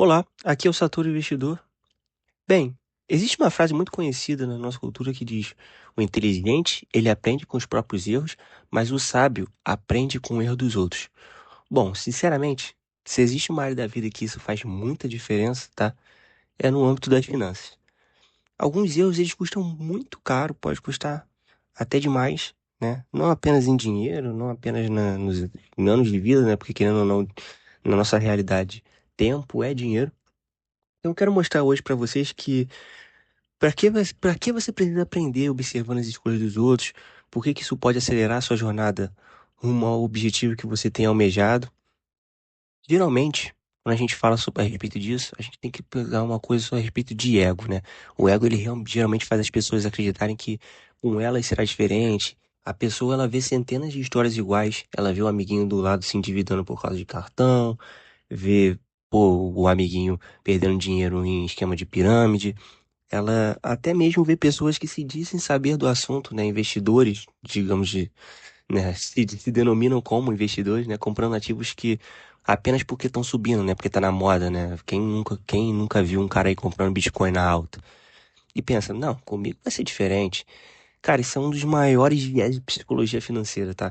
Olá, aqui é o Satoru Investidor. Bem, existe uma frase muito conhecida na nossa cultura que diz: o inteligente, ele aprende com os próprios erros, mas o sábio aprende com o erro dos outros. Bom, sinceramente, se existe uma área da vida que isso faz muita diferença, tá? É no âmbito das finanças. Alguns erros, eles custam muito caro, pode custar até demais, né? Não apenas em dinheiro, não apenas nos anos de vida, né? Porque querendo ou não, na nossa realidade, tempo é dinheiro. Então, eu quero mostrar hoje para vocês que para que você precisa aprender observando as escolhas dos outros, por que que isso pode acelerar a sua jornada rumo ao objetivo que você tem almejado. Geralmente, quando a gente fala sobre, a respeito disso, a gente tem que pegar uma coisa só a respeito de ego, né? O ego, ele geralmente faz as pessoas acreditarem que com elas será diferente. A pessoa, ela vê centenas de histórias iguais, ela vê o amiguinho do lado se endividando por causa de cartão, vê, pô, o amiguinho perdendo dinheiro em esquema de pirâmide. Ela até mesmo vê pessoas que se dizem saber do assunto, né? Investidores, digamos, né? Se denominam como investidores, né? Comprando ativos que apenas porque estão subindo, né? Porque tá na moda, né? Quem nunca viu um cara aí comprando Bitcoin na alta? E pensa, não, comigo vai ser diferente. Cara, isso é um dos maiores viés de psicologia financeira, tá?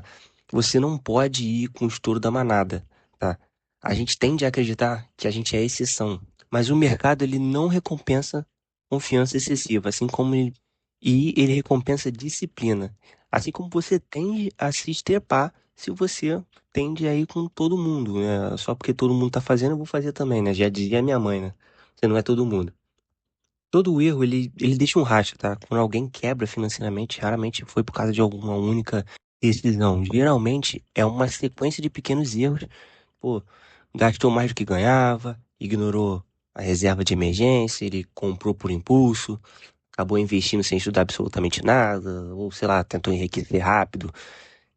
Você não pode ir com o estouro da manada, tá? A gente tende a acreditar que a gente é exceção, mas o mercado ele não recompensa confiança excessiva, e ele recompensa disciplina. Assim como você tende a se estrepar se você tende a ir com todo mundo, né? Só porque todo mundo tá fazendo, eu vou fazer também, né? Já dizia minha mãe, né? Você não é todo mundo. Todo erro, ele deixa um rastro, tá? Quando alguém quebra financeiramente, raramente foi por causa de alguma única decisão. Geralmente é uma sequência de pequenos erros. Pô, gastou mais do que ganhava, ignorou a reserva de emergência, ele comprou por impulso, acabou investindo sem estudar absolutamente nada, ou sei lá, tentou enriquecer rápido.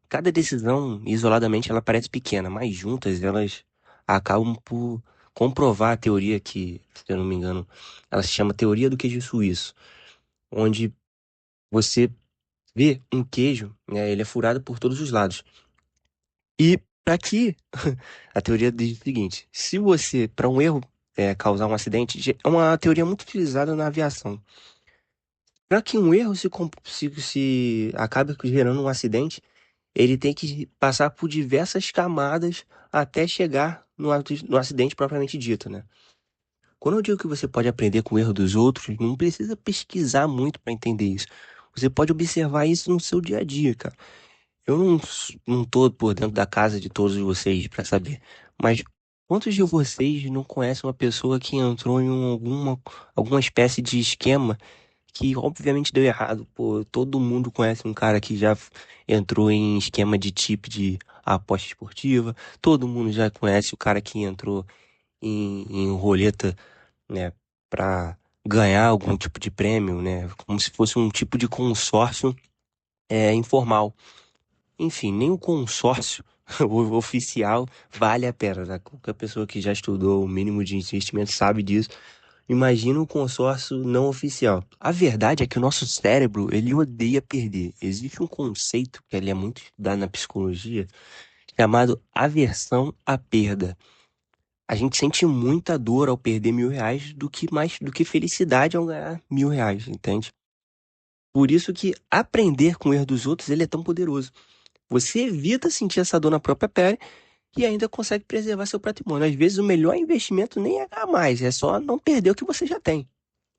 Cada decisão, isoladamente, ela parece pequena, mas juntas elas acabam por comprovar a teoria que, se eu não me engano, ela se chama teoria do queijo suíço, onde você vê um queijo, né, ele é furado por todos os lados. E para que a teoria diz o seguinte: se você, para um erro causar um acidente, é uma teoria muito utilizada na aviação. Para que um erro se acabe gerando um acidente, ele tem que passar por diversas camadas até chegar no acidente propriamente dito, né? Quando eu digo que você pode aprender com o erro dos outros, não precisa pesquisar muito para entender isso. Você pode observar isso no seu dia a dia, cara. Eu não tô por dentro da casa de todos vocês para saber, mas quantos de vocês não conhecem uma pessoa que entrou em alguma espécie de esquema que obviamente deu errado? Pô, todo mundo conhece um cara que já entrou em esquema de tipo de aposta esportiva, todo mundo já conhece o cara que entrou em roleta, né, para ganhar algum tipo de prêmio, né, como se fosse um tipo de consórcio informal. Enfim, nem o consórcio o oficial vale a pena, tá? Qualquer pessoa que já estudou o mínimo de investimento sabe disso. Imagina um consórcio não oficial. A verdade é que o nosso cérebro, ele odeia perder. Existe um conceito que ele é muito estudado na psicologia, chamado aversão à perda. A gente sente muita dor ao perder R$ 1.000 do que felicidade ao ganhar R$ 1.000, entende? Por isso que aprender com o erro dos outros, ele é tão poderoso. Você evita sentir essa dor na própria pele e ainda consegue preservar seu patrimônio. Às vezes, o melhor investimento nem é ganhar mais, é só não perder o que você já tem.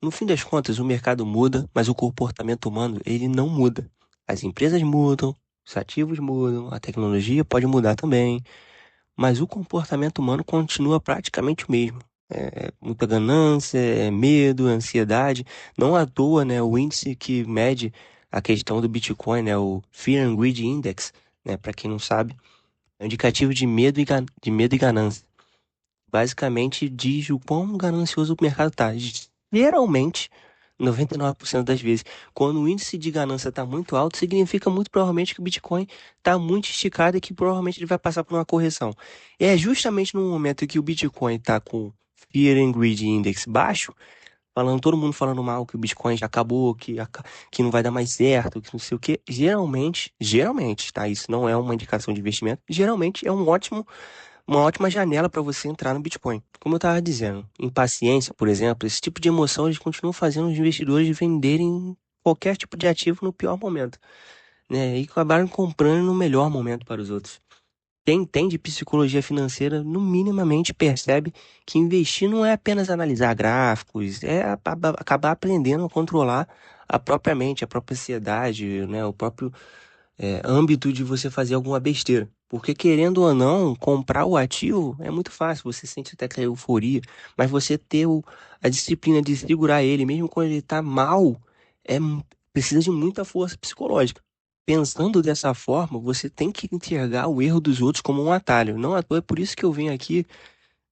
No fim das contas, o mercado muda, mas o comportamento humano, ele não muda. As empresas mudam, os ativos mudam, a tecnologia pode mudar também, mas o comportamento humano continua praticamente o mesmo. Muita ganância, medo, ansiedade. Não à toa, né, o índice que mede a questão do Bitcoin, né, o Fear and Greed Index, né, para quem não sabe, é um indicativo de medo e ganância. Basicamente diz o quão ganancioso o mercado está. Geralmente, 99% das vezes, quando o índice de ganância está muito alto, significa muito provavelmente que o Bitcoin está muito esticado e que provavelmente ele vai passar por uma correção. É justamente no momento que o Bitcoin está com Fear and Greed Index baixo, todo mundo falando mal que o Bitcoin já acabou, que não vai dar mais certo, que não sei o quê. Geralmente, tá? Isso não é uma indicação de investimento. Geralmente é um ótimo uma ótima janela para você entrar no Bitcoin. Como eu estava dizendo, impaciência, por exemplo, esse tipo de emoção eles continuam fazendo os investidores venderem qualquer tipo de ativo no pior momento, né? E acabaram comprando no melhor momento para os outros. Quem entende psicologia financeira, no minimamente percebe que investir não é apenas analisar gráficos, é acabar aprendendo a controlar a própria mente, a própria ansiedade, né? O próprio âmbito de você fazer alguma besteira. Porque querendo ou não, comprar o ativo é muito fácil, você sente até aquela euforia, mas você ter a disciplina de segurar ele, mesmo quando ele está mal, precisa de muita força psicológica. Pensando dessa forma, você tem que enxergar o erro dos outros como um atalho. Não à toa, é por isso que eu venho aqui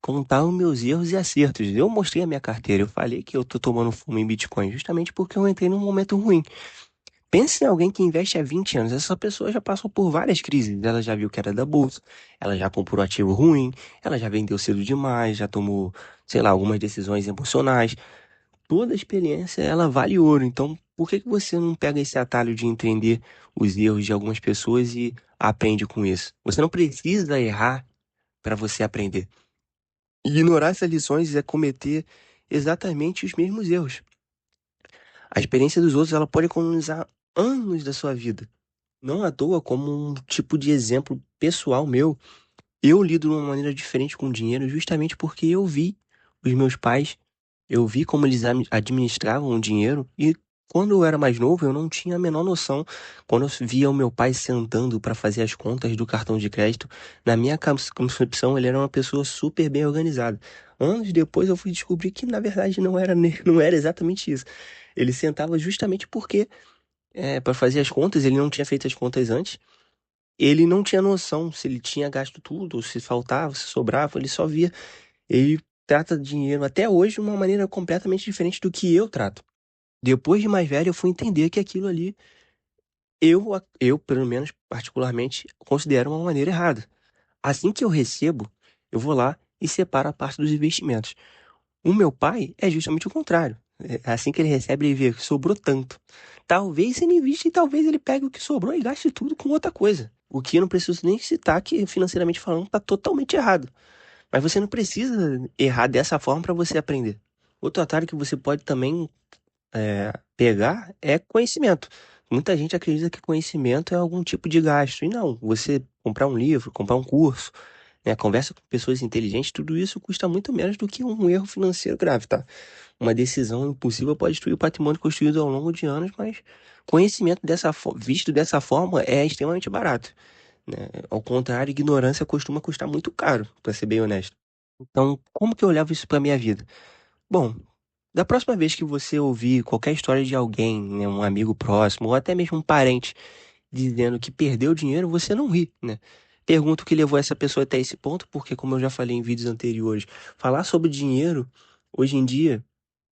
contar os meus erros e acertos. Eu mostrei a minha carteira, eu falei que eu tô tomando fumo em Bitcoin, justamente porque eu entrei num momento ruim. Pense em alguém que investe há 20 anos. Essa pessoa já passou por várias crises. Ela já viu que era da bolsa, ela já comprou ativo ruim, ela já vendeu cedo demais, já tomou, sei lá, algumas decisões emocionais. Toda experiência, ela vale ouro. Então, por que que você não pega esse atalho de entender os erros de algumas pessoas e aprende com isso? Você não precisa errar para você aprender. Ignorar essas lições é cometer exatamente os mesmos erros. A experiência dos outros, ela pode economizar anos da sua vida. Não à toa, como um tipo de exemplo pessoal meu, eu lido de uma maneira diferente com o dinheiro justamente porque eu vi os meus pais, eu vi como eles administravam o dinheiro e quando eu era mais novo eu não tinha a menor noção. Quando eu via o meu pai sentando para fazer as contas do cartão de crédito, na minha concepção ele era uma pessoa super bem organizada. Anos depois eu fui descobrir que na verdade não era, não era exatamente isso. Ele sentava justamente porque para fazer as contas, ele não tinha feito as contas antes. Ele não tinha noção se ele tinha gasto tudo, ou se faltava, se sobrava, ele só via. Ele trata dinheiro até hoje de uma maneira completamente diferente do que eu trato. Depois de mais velho, eu fui entender que aquilo ali, eu pelo menos, particularmente, considero uma maneira errada. Assim que eu recebo, eu vou lá e separo a parte dos investimentos. O meu pai é justamente o contrário. Assim que ele recebe, ele vê que sobrou tanto. Talvez ele invista e talvez ele pegue o que sobrou e gaste tudo com outra coisa. O que eu não preciso nem citar que, financeiramente falando, está totalmente errado. Mas você não precisa errar dessa forma para você aprender. Outro atalho que você pode também pegar é conhecimento. Muita gente acredita que conhecimento é algum tipo de gasto. E não, você comprar um livro, comprar um curso, né, conversa com pessoas inteligentes, tudo isso custa muito menos do que um erro financeiro grave, tá? Uma decisão impulsiva pode destruir o patrimônio construído ao longo de anos, mas conhecimento visto dessa forma é extremamente barato, né? Ao contrário, ignorância costuma custar muito caro, para ser bem honesto. Então, como que eu levo isso para minha vida? Bom, da próxima vez que você ouvir qualquer história de alguém, né, um amigo próximo ou até mesmo um parente dizendo que perdeu dinheiro, você não ri, né? Pergunta o que levou essa pessoa até esse ponto, porque como eu já falei em vídeos anteriores, falar sobre dinheiro hoje em dia,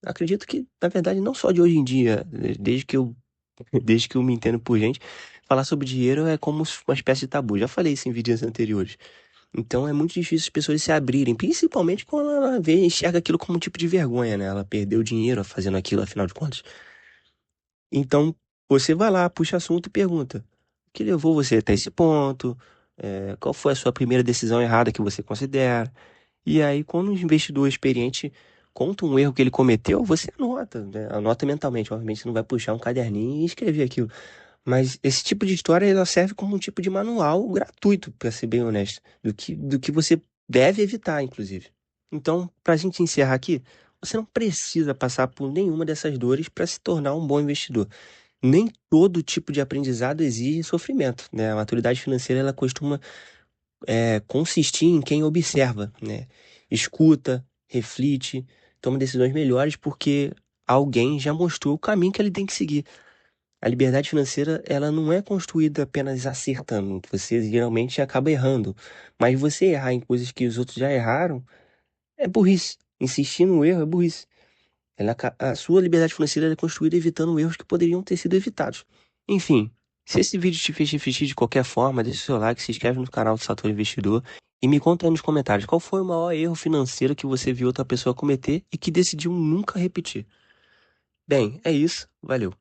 acredito que, na verdade, não só de hoje em dia, desde que eu me entendo por gente, falar sobre dinheiro é como uma espécie de tabu. Já falei isso em vídeos anteriores. Então é muito difícil as pessoas se abrirem, principalmente quando ela enxerga aquilo como um tipo de vergonha, né? Ela perdeu dinheiro fazendo aquilo, afinal de contas. Então, você vai lá, puxa assunto e pergunta: o que levou você até esse ponto? Qual foi a sua primeira decisão errada que você considera? E aí, quando um investidor experiente conta um erro que ele cometeu, você anota, né? Anota mentalmente. Obviamente, você não vai puxar um caderninho e escrever aquilo. Mas esse tipo de história ela serve como um tipo de manual gratuito, para ser bem honesto, do que você deve evitar, inclusive. Então, para a gente encerrar aqui, você não precisa passar por nenhuma dessas dores para se tornar um bom investidor. Nem todo tipo de aprendizado exige sofrimento, né? A maturidade financeira ela costuma consistir em quem observa, né? Escuta, reflete, toma decisões melhores porque alguém já mostrou o caminho que ele tem que seguir. A liberdade financeira, ela não é construída apenas acertando. Você geralmente acaba errando. Mas você errar em coisas que os outros já erraram é burrice. Insistir no erro é burrice. A sua liberdade financeira é construída evitando erros que poderiam ter sido evitados. Enfim, se esse vídeo te fez refletir de qualquer forma, deixa o seu like, se inscreve no canal do Sator Investidor e me conta aí nos comentários qual foi o maior erro financeiro que você viu outra pessoa cometer e que decidiu nunca repetir. Bem, é isso. Valeu.